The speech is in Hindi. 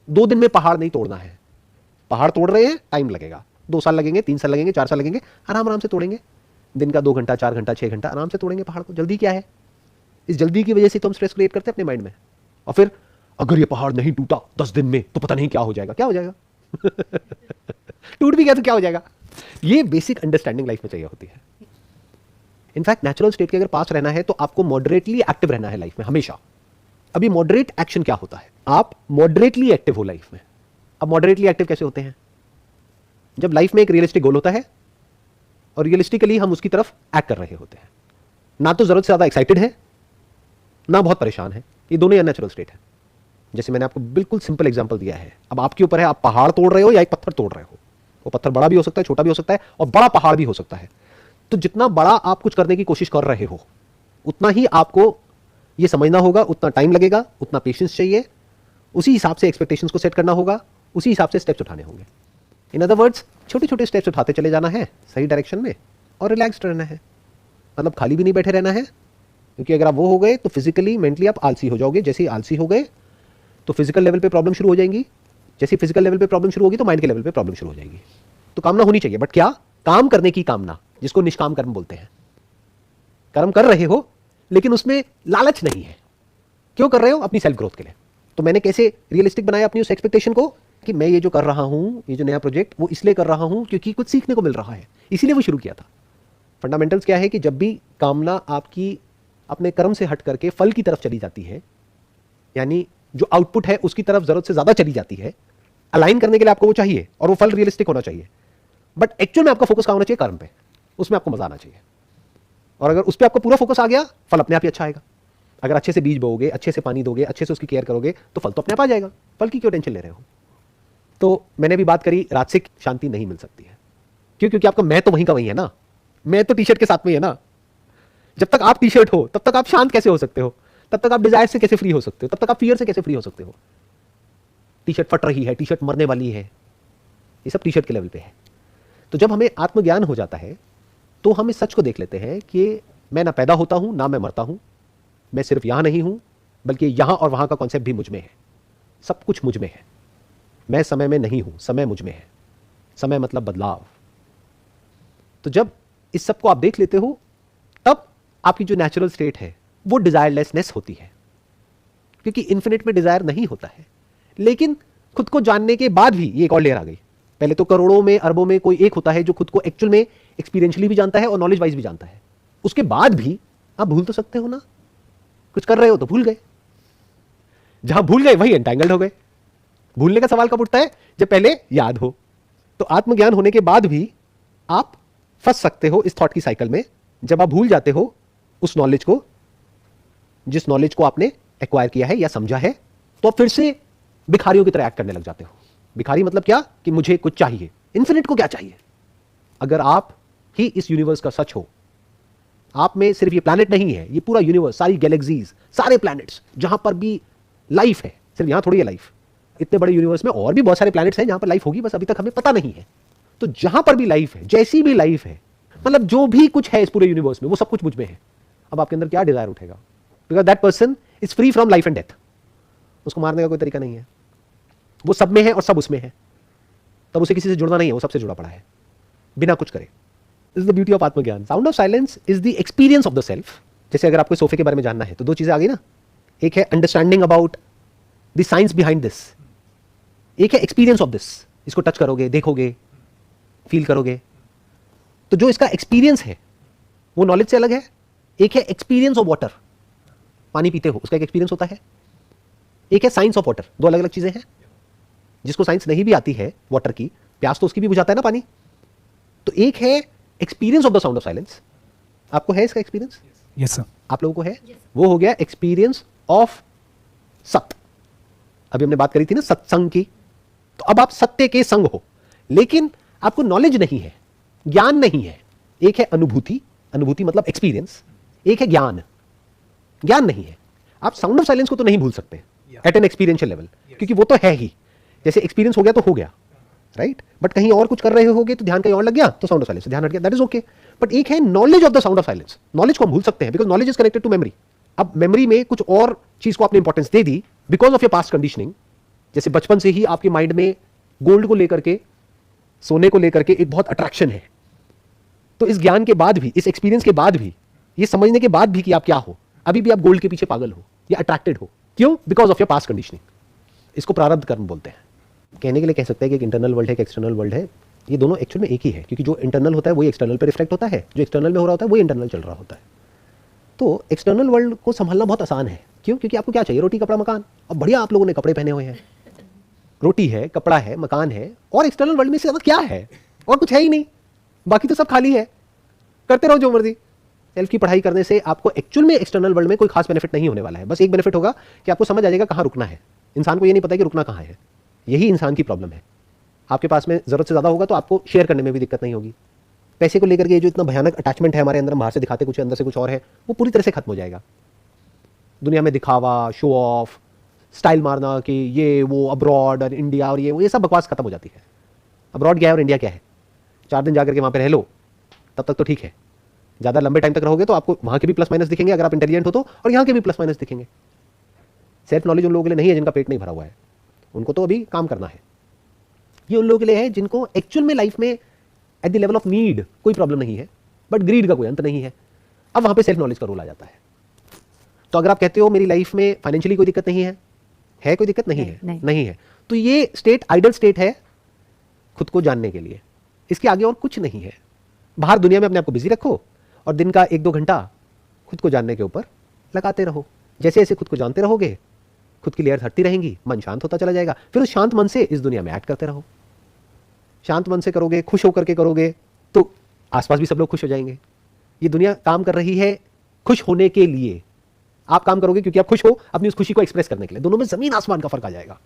2 दिन में पहाड़ नहीं तोड़ना है। पहाड़ तोड़ रहे हैं, टाइम लगेगा, 2 साल लगेंगे, 3 साल लगेंगे, 4 साल लगेंगे, आराम आराम से तोड़ेंगे। दिन का 2 घंटा, 4 घंटा, 6 घंटा आराम से तोड़ेंगे पहाड़ को। जल्दी क्या है? इस जल्दी की वजह से तो हम स्ट्रेस क्रिएट करते हैं अपने माइंड में। और फिर अगर ये पहाड़ नहीं टूटा 10 दिन में तो पता नहीं क्या हो जाएगा। क्या हो जाएगा? टूट भी गया तो क्या हो जाएगा? ये बेसिक अंडरस्टैंडिंग लाइफ में चाहिए होती है। इनफैक्ट नेचुरल स्टेट के अगर पास रहना है तो आपको मॉडरेटली एक्टिव रहना है लाइफ में हमेशा। अभी मॉडरेट एक्शन क्या होता है? आप मॉडरेटली एक्टिव हो लाइफ में। अब मॉडरेटली एक्टिव कैसे होते हैं? जब लाइफ में एक रियलिस्टिक गोल होता है और रियलिस्टिकली हम उसकी तरफ एक्ट कर रहे होते हैं। ना तो जरूरत से ज्यादा एक्साइटेड है, ना बहुत परेशान है। ये दोनों ही अननेचुरल स्टेट है। जैसे मैंने आपको बिल्कुल सिंपल एग्जांपल दिया है। अब आपके ऊपर है, आप पहाड़ तोड़ रहे हो या एक पत्थर तोड़ रहे हो। वो पत्थर बड़ा भी हो सकता है, छोटा भी हो सकता है, और बड़ा पहाड़ भी हो सकता है। तो जितना बड़ा आप कुछ करने की कोशिश कर रहे हो, उतना ही आपको ये समझना होगा, उतना टाइम लगेगा, उतना पेशेंस चाहिए, उसी हिसाब से एक्सपेक्टेशंस को सेट करना होगा, उसी हिसाब से स्टेप्स उठाने होंगे। इन अदर वर्ड्स, छोटे छोटे स्टेप्स उठाते चले जाना है सही डायरेक्शन में, और रिलैक्स्ड रहना है। मतलब खाली भी नहीं बैठे रहना है, क्योंकि अगर आप वो हो गए तो फिजिकली मेंटली आप आलसी हो जाओगे। जैसे ही आलसी हो गए तो फिजिकल लेवल पे प्रॉब्लम शुरू हो जाएंगी। जैसे फिजिकल लेवल पे प्रॉब्लम शुरू होगी तो माइंड के लेवल पे प्रॉब्लम शुरू हो जाएगी। तो कामना होनी चाहिए, बट क्या? काम करने की कामना, जिसको निष्काम कर्म बोलते हैं। कर्म कर रहे हो लेकिन उसमें लालच नहीं है। क्यों कर रहे हो? अपनी सेल्फ ग्रोथ के लिए। तो मैंने कैसे रियलिस्टिक बनाया अपनी उस एक्सपेक्टेशन को कि मैं ये जो कर रहा हूं, ये जो नया प्रोजेक्ट, वो इसलिए कर रहा हूं क्योंकि कुछ सीखने को मिल रहा है, इसीलिए वो शुरू किया था। फंडामेंटल्स क्या है कि जब भी कामना आपकी अपने कर्म से हट करके फल की तरफ चली जाती है, यानी जो आउटपुट है उसकी तरफ जरूरत से ज्यादा चली जाती है, अलाइन करने के लिए आपको वो चाहिए और वो फल रियलिस्टिक होना चाहिए। बट एक्चुअल में आपका फोकस कहां होना चाहिए? कर्म पे। उसमें आपको मजा आना चाहिए। और अगर उस पर आपका पूरा फोकस आ गया, फल अपने आप ही अच्छा आएगा। अगर अच्छे से बीज बोओगे, अच्छे से पानी दोगे, अच्छे से उसकी केयर करोगे, तो फल तो अपने आप आ जाएगा। फल की क्यों टेंशन ले रहे हो? तो मैंने भी बात करी, राजसिक शांति नहीं मिल सकती है। क्यों? क्योंकि आपका मैं तो वहीं का वहीं है ना। मैं तो टी शर्ट के साथ में है ना। जब तक आप टी शर्ट हो तब तक आप शांत कैसे हो सकते हो? तब तक आप डिजायर से कैसे फ्री हो सकते हो? तब तक आप फियर से कैसे फ्री हो सकते हो? टी शर्ट फट रही है, टी शर्ट मरने वाली है, ये सब टी शर्ट के लेवल पे है। तो जब हमें आत्मज्ञान हो जाता है तो हम इस सच को देख लेते हैं कि मैं ना पैदा होता हूं ना मैं मरता हूं। मैं सिर्फ यहां नहीं हूं, बल्कि यहां और वहां का कॉन्सेप्ट भी मुझ में है। सब कुछ मुझ में है। मैं समय में नहीं हूं, समय मुझ में है। समय मतलब बदलाव। तो जब इस सब को आप देख लेते हो, तब आपकी जो नेचुरल स्टेट है वो डिजायरलेसनेस होती है। क्योंकि इन्फिनिट में डिजायर नहीं होता है। लेकिन खुद को जानने के बाद भी ये एक और लेयर आ गई। पहले तो करोड़ों में, अरबों में कोई एक होता है जो खुद को एक्चुअल में एक्सपीरियंशियली भी जानता है और नॉलेज वाइज भी जानता है। उसके बाद भी आप भूल तो सकते हो ना। कुछ कर रहे हो तो भूल गए। जहां भूल गए वहीं एंटैंगल्ड हो गए। भूलने का सवाल कब उठता है? जब पहले याद हो। तो आत्मज्ञान होने के बाद भी आप फंस सकते हो इस थॉट की साइकिल में, जब आप भूल जाते हो उस नॉलेज को, जिस नॉलेज को आपने एक्वायर किया है या समझा है। तो आप फिर से भिखारियों की तरह एक्ट करने लग जाते हो। भिखारी मतलब क्या? कि मुझे कुछ चाहिए। इन्फिनिट को क्या चाहिए? अगर आप ही इस यूनिवर्स का सच हो, आप में सिर्फ ये प्लैनेट नहीं है, ये पूरा यूनिवर्स, सारी गैलेक्सीज, सारे प्लैनेट्स, जहां पर भी लाइफ है, सिर्फ यहां थोड़ी है लाइफ। इतने बड़े यूनिवर्स में और भी बहुत सारे प्लैनेट्स हैं जहां पर लाइफ होगी, बस अभी तक हमें पता नहीं है। तो जहां पर भी लाइफ है, जैसी भी लाइफ है, मतलब जो भी कुछ है इस पूरे यूनिवर्स में, वो सब कुछ मुझ में है। अब आपके अंदर क्या डिजायर उठेगा? Because that person is free from life and death. उसको मारने का कोई तरीका नहीं है। वो सब में है और सब उसमें है। तब उसे किसी से जुड़ना नहीं है, वो सबसे जुड़ा पड़ा है बिना कुछ करे। This is the beauty of atmagyan. Sound of silence is the experience of the self. जैसे अगर आपको सोफे के बारे में जानना है तो 2 चीजें आ गई ना। एक है understanding about the science behind this, एक है एक्सपीरियंस ऑफ दिस। इसको टच करोगे, देखोगे, फील करोगे। तो जो इसका एक्सपीरियंस है वो नॉलेज से अलग है। एक है एक्सपीरियंस ऑफ वाटर, पानी पीते हो उसका एक एक्सपीरियंस होता है। एक है साइंस ऑफ वाटर। 2 अलग अलग चीजें हैं। जिसको साइंस नहीं भी आती है वाटर की, प्यास तो उसकी भी बुझाता है ना पानी। तो एक है experience of the sound of silence. आपको है इसका एक्सपीरियंस? Yes sir. आप लोगों को है? वो हो गया एक्सपीरियंस ऑफ सत्य। अभी हमने बात करी थी ना सत्संग की। तो अब आप सत्य के संग हो, लेकिन आपको नॉलेज नहीं है, ज्ञान नहीं है। एक है अनुभूति, अनुभूति मतलब एक्सपीरियंस। एक है ज्ञान, ज्ञान नहीं है। आप साउंड ऑफ साइलेंस को तो नहीं भूल सकते एट एन एक्सपीरियंशियल लेवल, क्योंकि वो तो है ही। जैसे एक्सपीरियंस हो गया तो हो गया, राइट। बट कहीं और कुछ कर रहे होगे तो ध्यान कहीं और लग गया तो साउंड ऑफ साइलेंस से ध्यान हट गया, दैट इज ओके। बट एक है knowledge of the sound of silence. Knowledge को हम भूल सकते हैं because knowledge is connected to memory. अब मेमोरी में कुछ और चीज को आपने इंपॉर्टेंस दे दी because of your past conditioning, जैसे बचपन से ही आपके माइंड में गोल्ड को लेकर के, सोने को लेकर के एक बहुत अट्रैक्शन है, तो इस ज्ञान के बाद भी, इस एक्सपीरियंस के बाद भी, ये समझने के बाद भी कि आप क्या हो, अभी भी आप गोल्ड के पीछे पागल हो या अट्रैक्टेड हो। क्यों? Because of your past conditioning. इसको प्रारब्ध कर्म बोलते हैं। कहने के लिए कह सकते हैं कि एक इंटरनल वर्ल्ड है, एक एक्सटर्नल वर्ल्ड है। ये दोनों एक्चुअल में एक ही है, क्योंकि जो इंटरनल होता है वही एक्सटर्नल पे रिफ्लेक्ट होता है, जो एक्सटर्नल में हो रहा होता है वही इंटरनल चल रहा होता है। तो एक्सटर्नल वर्ल्ड को संभालना बहुत आसान है। क्यों? क्योंकि आपको क्या चाहिए? रोटी, कपड़ा, मकान। अब बढ़िया आप लोगों ने कपड़े पहने हुए हैं, रोटी है, कपड़ा है, मकान है, और एक्सटर्नल वर्ल्ड में से ज्यादा क्या है? और कुछ है ही नहीं, बाकी तो सब खाली है। करते रहो जो मर्जी। सेल्फ की पढ़ाई करने से आपको एक्चुअल में एक्सटर्नल वर्ल्ड में कोई खास बेनिफिट नहीं होने वाला है। बस एक बेनिफिट होगा कि आपको समझ आ जाएगा कहां रुकना है। इंसान को ये नहीं पता कि रुकना कहां है। यही इंसान की प्रॉब्लम है। आपके पास में जरूरत से ज्यादा होगा तो आपको शेयर करने में भी दिक्कत नहीं होगी। पैसे को लेकर के जो इतना भयानक अटैचमेंट है हमारे अंदर, बाहर से दिखाते कुछ है, अंदर से कुछ और है, वो पूरी तरह से खत्म हो जाएगा। दुनिया में दिखावा, शो ऑफ, स्टाइल मारना कि ये वो, अब्रॉड और इंडिया और ये सब बकवास खत्म हो जाती है। अब्रॉड क्या है और इंडिया क्या है? 4 दिन जाकर के वहां पे रह लो, तब तक तो ठीक है। ज़्यादा लंबे टाइम तक रहोगे तो आपको वहाँ के भी प्लस माइनस दिखेंगे अगर आप इंटेलिजेंट हो तो, और यहाँ के भी प्लस माइनस दिखेंगे। सेल्फ नॉलेज उन लोगों के लिए नहीं है जिनका पेट नहीं भरा हुआ है, उनको तो अभी काम करना है। ये उन लोगों के लिए है जिनको एक्चुअल में लाइफ में at the level of need कोई प्रॉब्लम नहीं है, बट ग्रीड का कोई अंत नहीं है। अब वहाँ पे सेल्फ नॉलेज का रोल आ जाता है। तो अगर आप कहते हो मेरी लाइफ में फाइनेंशियली कोई दिक्कत नहीं है कोई दिक्कत नहीं है, नहीं है, तो ये स्टेट आइडल स्टेट है खुद को जानने के लिए। इसके आगे और कुछ नहीं है। बाहर दुनिया में अपने आप को बिजी रखो और दिन का 1-2 घंटा खुद को जानने के ऊपर लगाते रहो। जैसे जैसे खुद को जानते रहोगे, खुद की लेयर हटती रहेंगी, मन शांत होता चला जाएगा। फिर उस शांत मन से इस दुनिया में एक्ट करते रहो। शांत मन से करोगे, खुश होकर के करोगे, तो आसपास भी सब लोग खुश हो जाएंगे। ये दुनिया काम कर रही है खुश होने के लिए। आप काम करोगे क्योंकि आप खुश हो, अपनी उस खुशी को एक्सप्रेस करने के लिए। दोनों में जमीन आसमान का फर्क आ जाएगा।